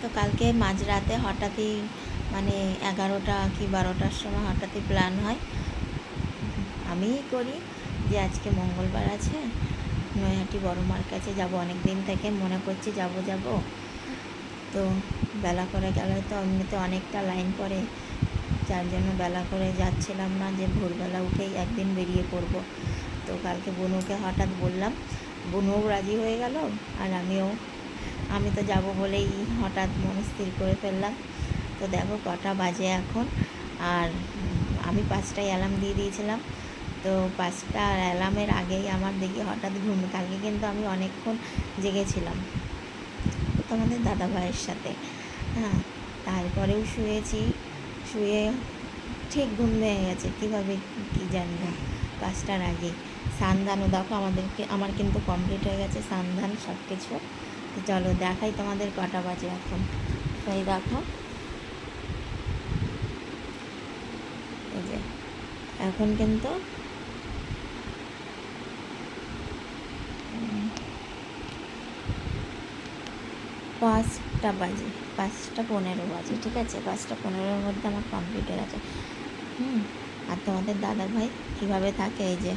তো কালকে মাঝরাতে হঠাৎই মানে 11টা কি 12টার সময় হঠাৎই প্ল্যান হয়, আমিই করি যে আজকে মঙ্গলবার আছে, নৈহাটি বড় মার কাছে যাব। অনেক দিন থেকে মনে করছি যাব যাব। তো বেলা করে গেলে তো এমনিতে অনেকটা লাইন পড়ে, যার জন্য বেলা করে যাচ্ছিলাম না, যে ভোরবেলা উঠেই একদিন বেরিয়ে পড়ব। তো কালকে বনুকে হঠাৎ বললাম, বনুও রাজি হয়ে গেল, আর আমি তো যাব বলেই হঠাৎ মন স্থির করে ফেললাম। তো দেখো কটা বাজে এখন, আর আমি 5টায় অ্যালার্ম দিয়ে দিয়েছিলাম। তো 5টা অ্যালার্মের আগেই আমার দেখি হঠাৎ ঘুম। কালকে কিন্তু আমি অনেকক্ষণ জেগেছিলাম তোমাদের দাদা ভাইয়ের সাথে, হ্যাঁ। তারপরেও শুয়ে ঠিক ঘুম ভেঙে গেছে, কীভাবে কী জানি না। 5টার আগে সান্ধানও দেখো আমার কিন্তু কমপ্লিট হয়ে গেছে, সান্ধান সব কিছু। তো চলো দেখাই তোমাদের কটা বাজে এখন। তাই দেখো, এই যে এখন কিন্তু 5টা বাজে, 5টা 15 বাজে, ঠিক আছে। 5টা 15-র মধ্যে আমার কমপ্লিট হয়ে গেছে। আর তোমাদের দাদা ভাই কীভাবে থাকে, এই যে